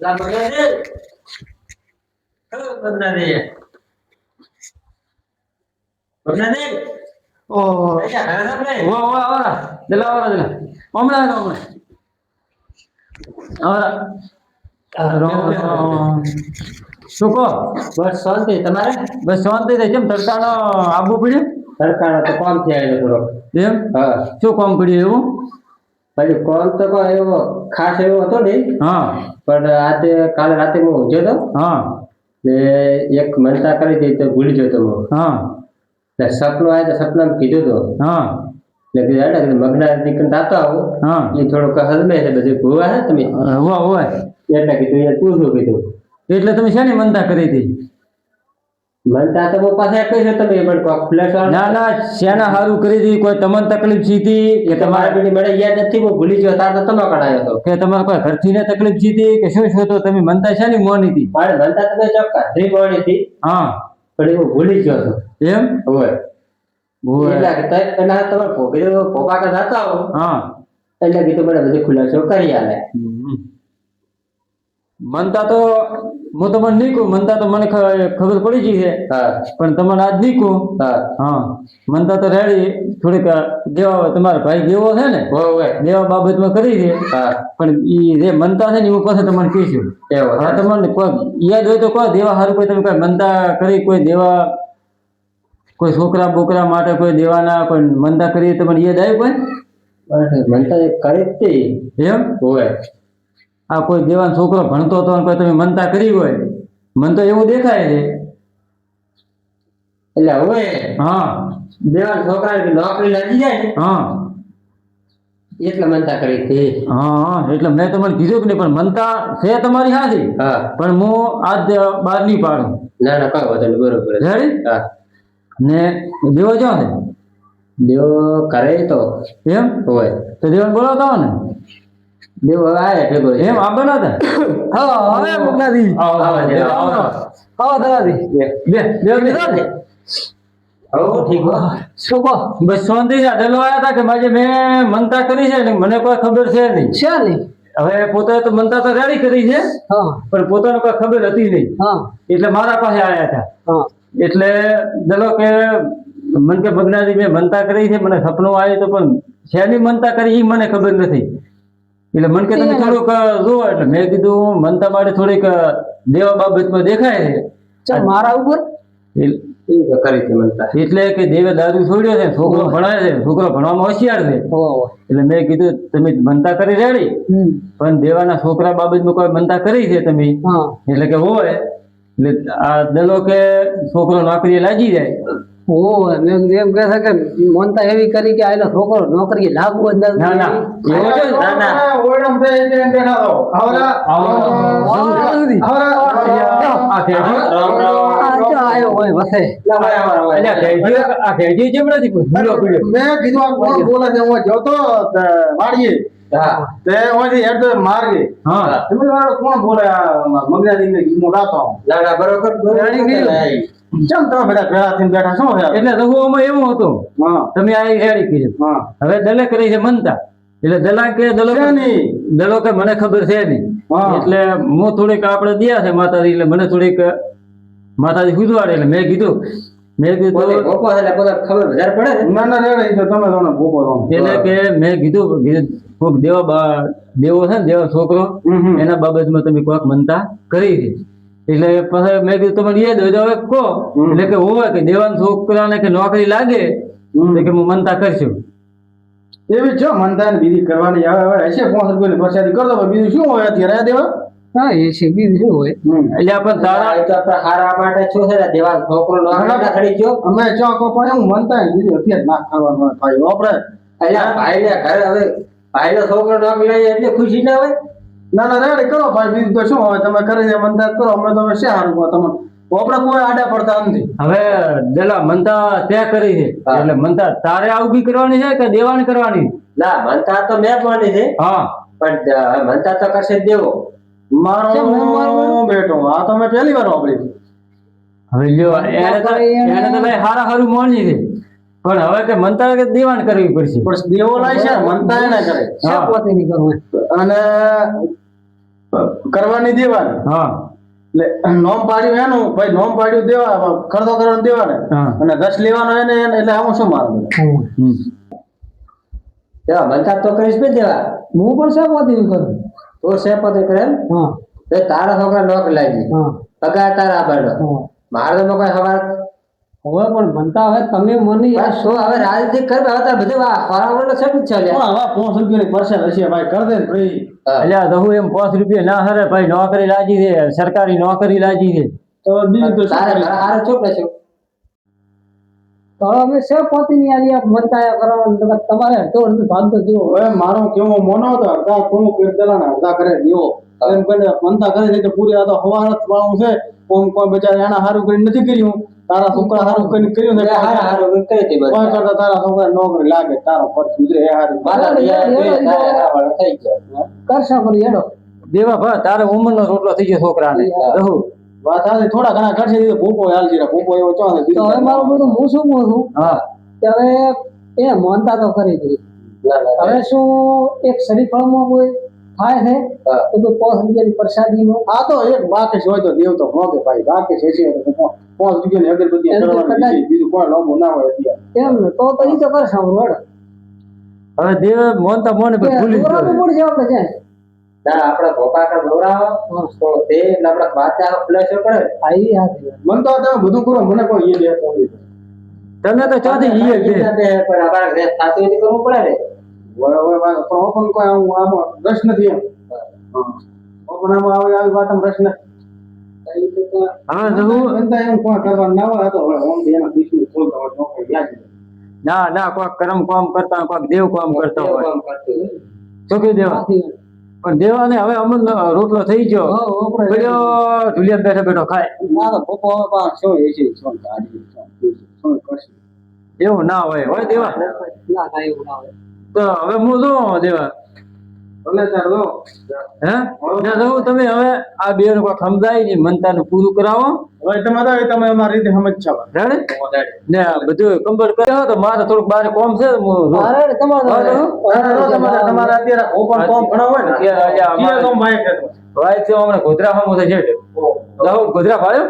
લા બગડા દે બગડા દે બગડા દે ઓ અચ્છા ઘરે સાંભળે ઓ આવરા દલા આવરા હમણાં શું કહો? બસ શાંતિ તમારે બસ શાંતિ છે. કેમ તડકાનો આબુ પડ્યું? સરકાર તો કામ થી આવ્યો થોડો એમ હા શું કામ પડ્યું એવું? પછી કોલ તો કોઈ એવો ખાસ એવો હતો નહીં હા પણ આજે કાલે રાતે હું ઊંઘ્યો હતો હા ને એક મનતા કરી હતી તો ભૂલી ગયો તો હું હા ને સપનું આવ્યું તો સપનામાં કીધું હતું હા એટલે કીધું હેડા કીધું મગના નીકળતા આવતો આવું હા એ થોડુંક હલમે છે બધું ભૂવા છે તમે હોય એટલે કીધું એ પૂછું કીધું એટલે તમે શેની મનતા કરી હતી? મનતા તો બહુ પાસે કહી છે તમે પણ કોક ફ્લેશ ના ના શેના સારું કરી હતી? કોઈ તમને તકલીફ જીતી કે તમારા બીડી મને યાદ નથી હું ભૂલી ગયો તાર તો તમે કઢાયો હતો કે તમારે કોઈ ઘરથી ને તકલીફ જીતી કે શું શું? તો તમે મનતા શેની મોની હતી? મારે મનતા તમે ચોક્કસ ધ્રી મોડી હતી હા પણ હું ભૂલી ગયો હતો એમ હોય હોય એટલે પેલા તમારે ભોગી ભોગા કે જતા હો હા એટલે કીધું મને બધું ખુલાસો કરી આલે મનતા તો હું તમને નહીં કહું. મનતા તો મને ખબર પડી ગઈ છે હા પણ તમને આજ નહીં કહું. હા હા મનતા તો રેડી થોડીક દેવા તમારા ભાઈ દેવો છે ને હોય દેવા બાબતમાં કરી છે હા પણ એ જે મનતા છે ને હું પાસે તમને કહીશું. એવો હા તમને કોઈ યાદ હોય તો કોઈ દેવા સારું કોઈ તમે કોઈ મનતા કરી કોઈ દેવા કોઈ છોકરા બોકરા માટે કોઈ દેવાના કોઈ મનતા કરી તમને યાદ આવ્યું કોઈ? મનતા એક કરી જ હતી એમ હોય આ કોઈ દેવાનો છોકરો ભણતો હતો અને કોઈ તમે મનતા કરી હોય મન તો એવું દેખાય છે. એટલે હવે હા દેવાન છોકરા નોકરી લાગી જાય ને હા એટલે મનતા કરી હતી હા એટલે મેં તમને કીધું કે નહીં પણ મનતા છે તમારી હાથી હા પણ હું આજ બહાર નહીં પાડું. ના ના કઈ વાંધો નહીં બરોબર છે. રેડી હા ને દેવો જાઓ ને દેવ કરે તો એમ હોય તો દેવાને બોલાવતા હો ને દેવ હવે આયા ભેગો એમ આપવાના હતા. હા હવે મોકલાવી દાદાજી બે ઠીક શું કહો? બસ શાંતિ છે. ડેલો આવ્યા હતા કે મારે મેં મનતા કરી છે ને મને કોઈ ખબર છે નહીં. છે નહીં હવે પોતે તો મનતા તો રેડી કરી છે હા પણ પોતાને કોઈ ખબર હતી નહીં હા એટલે મારા પાસે આવ્યા હતા. હા એટલે ડેલો કે મન કે ભગનાજી મેં મનતા કરી છે મને સપનું આવ્યું તો પણ શેની મનતા કરી એ મને ખબર નથી. એટલે મન કે તમે થોડુંક જુઓ એટલે મેં કીધું મનતા માટે થોડીક દેવા બાબતમાં દેખાય છે. ચાલ મારા ઉપર કરી હતી મનતા એટલે કે દેવે દારૂ છોડ્યો છે છોકરો ભણાય છે છોકરો ભણવામાં હોશિયાર છે એટલે મેં કીધું તમે મનતા કરી રેડી પણ દેવાના છોકરા બાબતમાં કોઈ મનતા કરી છે તમે હા એટલે કે હોય એટલે આ દલો કે છોકરો નોકરી લાગી જાય. ઓય મેં એમ કહે છે કે મનતા એવી કરી કે આયલો છોકરો નોકરી લાગવો જ નથી. ના ના એવો છે ના ના ઓરમ બે બેઠા દો આવરા આ ખેજી આયો હોય વસે આ ખેજી જેમ નથી ભૂલો પડ્યો. મેં કીધું આ કોણ બોલે છે હું જોતો વાડીએ હા તે ઓથી હેડ માર્ગે હા તમે વાળો કોણ બોલે મંગરાજી ને હું રાતો ના ના બરોબર રાણી ગઈ. ચમ તમે બધા ભેળા થઈને બેઠા શું છે એટલે રઘુઓમાં એવું હતું હા તમે આ રેડી કરી હા હવે દલે કરી છે મનતા એટલે દલા કે દલો છે નહીં. દલો કે મને ખબર છે નહીં હા. એટલે હું થોડીક આપણે દિયા છે માતાજી એટલે મને થોડીક માતાજી ગુજવાડે એટલે મેં કીધું પોતે ભોપો છે એટલે પોતે ખબર વધારે પડે ને ના ના રેડે તો તમે જોને ભોપો રહો એટલે કે મેં કીધું કોઈક દેવો છે ને દેવો છોકરો એના બાબતમાં તમે કોઈક મનતા કરી છે એટલે પછી મેં કીધું તમને યાદ હોય તો હવે કહો એટલે કે હોય કે દેવાન છોકરાને કે નોકરી લાગે એટલે કે હું મનતા કરશું. એવી જો મનતા ને બીજી કરવાની હવે હવે હશે 5 રૂપિયાની પ્રસાદી કરતો પણ બીજું શું હોય અત્યારે દેવા હા એ છે બીજું શું હોય એટલે આપણે તારા આ તો આપણે હારા માટે શું છે ને દેવા છોકરો નોકરી ના ખડી ગયો અમે ચોકો પણ હું મનતા ને બીજું અત્યારે ના કરવાનું ભાઈ આપણે અહીંયા ભાઈ ને ઘરે હવે ભાઈ નો છોકરો નોકરી લઈ જાય એટલે ખુશી ના હોય ના ના રેડી કરો ભાઈ બીજું તો શું હોય તમે કરીને મનતા કરો અમે તો શા હારું કહો તમે આપણે કોઈ આડા પડતા નથી હવે દલા મનતા ત્યાં કરી છે એટલે મનતા તારે આવું કરવાની છે કે દેવાની કરવાની? ના મનતા તો મેં માની છે હા પણ મનતા તો કરશે જ દેવો મારો બેટો આ તો મેં પહેલી વાર વાપરી હવે લ્યો એને તો ભાઈ હારા હારું માની છે પણ હવે કે મનતા કે દીવાન કરવી પડશે. પણ દેવો લાય છે મનતા એને કરે છે હા. પોતે નહીં કરવું અને કરવાની દેવાની હા એટલે નોમ પાડ્યું એનું ભાઈ નોમ પાડ્યું દેવા ખર્ચો કરવાનો દેવાને હા. અને રસ લેવાનો એને એટલે આવું શું મારું હમ. દેવા મનતા તો કરીશ ને દેવા હું પણ છે પોતે નહીં કરું તો છે પોતે કરે એમ હા તો તારા છોકરા નોકરી લાગી હા પગાર તારા આપવાનો હા મારે તો કોઈ ખબર હવે પણ બનતા હવે તમે મને યાર શું હવે રાજનીતિ કર હવે તાર બધું ફરાવવાનો છે જ ચાલે પણ હવે 5 રૂપિયાની પરસેન્ટ હશે ભાઈ કર દે ને ભાઈ એટલે આ દહુ એમ 5 રૂપિયા ના હરે ભાઈ નોકરી લાગી છે સરકારી નોકરી લાગી છે. તો બીજું તો શું તારે કરીશ? હારે ચૂપ રહેશે તો હવે અમે છે પોતે નહીં આલી આપ મનતા કરવાનું તમારે તો ભાગ તો જેવો હવે મારો કેવો મોનો હતો અડધા કોનું પેટ દેલા ને અડધા કરે દેવો એમ કરીને મનતા કરે છે કે પૂરી આ તો હવારત વાળું છે કોઈ બચારા એના હારું કરીને નથી કર્યું તારા છોકરા હારું કરીને કર્યું ને હારે હારે કરી હતી કોઈ બધું કરતા તારા છોકરા નોકરી લાગે તારો ખર્ચ સુધરે એ હારું મારા બિયારણ બે તારે હારાવાળો થઈ ગયો કરશો કરી હેડો દેવા ભા તારે ઉંમરનો રોટલો થઈ ગયો છોકરાને દહુ. વાત સાથે થોડા ઘણા કરશે તો ભૂપો હાલજી રે ભૂપો એવો ચો ને તો હવે મારું બધું હું શું કહું છું હા કે હવે એ માનતા તો કરી દીધી હવે શું એક શરીફળમાં કોઈ થાય છે હા. તો કોઈ 5 રૂપિયાની પ્રસાદીનો આ તો એક બાકેશ હોય તો દેવ તો મોગે ભાઈ બાકેશ હશે તો 5 રૂપિયાની અગરબત્તી એમ તો કરવાની કદાચ- બીજું કોઈ લોભો ના હોય અત્યારે એમ ને તો પછી તો કરશો હેડો હવે દેવ મોનતા મોને કે પણ ભૂલી જ દોરાવું ગયો. પડશે આપણે જાય ના આપણે ભોપા કા દોરાવો તો તે ને આપણે બાચા પ્લેસ પડે આઈ હાથી મન તો તમે બધું કરો મને કોઈ એ દેતો નથી તને તો ચોથી ઈ જ છે. પણ અમારે ઘરે સાચું રીતે કરવું પડે ને હવે પણ ઓપન કોઈ આમાં રસ નથી એમ ઓપન આમાં આવી વાતમાં રસ નથી હવે દહુ બનતા એમ કોઈ કરવાનું ના હોય તો હવે ઓમ એના બિઝનેસ ખોલતા હોય નોકરી લાગી ના ના કોઈક કર્મ કામ કરતા હોય, કોઈક દેવ કામ કરતા હોય કામ કરતું હોય. શું કહી દેવા પણ દેવાને હવે અમન રોટલો થઈ ગયો પડ્યો ઢુલિયા બેઠો બેઠો ખાય ના તો ભૂપો હવે પાછો શું એ છે શું ગાડી શું કરશે એવું ના હોય દેવા. ના ના એવું ના હોય તો હવે હું શું દેવા ભલે તાર લો હે ના દહુ તમે હવે આ બે નું કોઈ સમજાય ને મનતાનું પૂરું કરાવો હવે તમે અમારી રીતે સમજ છો રેડી ને આ બધું કમ્પ્લીટ કર્યો તો મારે થોડુંક બહાર કોમ છે હું જો. અરે તમારે તમારે અત્યારે ઓપન ફોર્મ ઘણા હોય ને અત્યારે અહીંયા કીએ અમારે- કોમ ભાઈ કહેતો ભાઈ છે હમણાં ગોધરા હમું છે છેટ. દહુ ગોધરા ભાડ્યો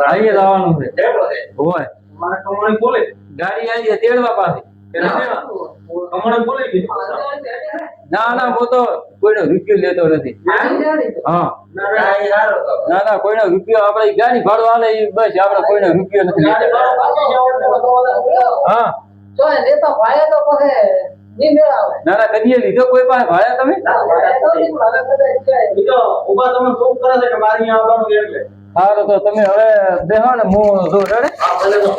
અહીંયા જવાનું છે કેટલો છે? હોય મારે કમાણી બોલે ગાડી આવી છે તેડવા પાસે કમાણી બોલે ના ના હું તો કોઈનો રૂપિયો લેતો નથી. હા ના, એ સારું તો. ના ના કોઈનો રૂપિયો આપણે ગાડી ભાડો આલે ઈ બસ આપણે કોઈનો રૂપિયો નથી લેતા. હા તો લેતા ભાઈ તો પછી નહીં મેળાવે ના ના કદીએ લીધો કોઈ પાસે ભાડ્યા તમે બીજો ઉભા તમે શું કરે છે કે મારી અહીંયા આવવાનું એટલે સારું તો તમે હવે બેહો ને હું જો રેડે હા ભલે તો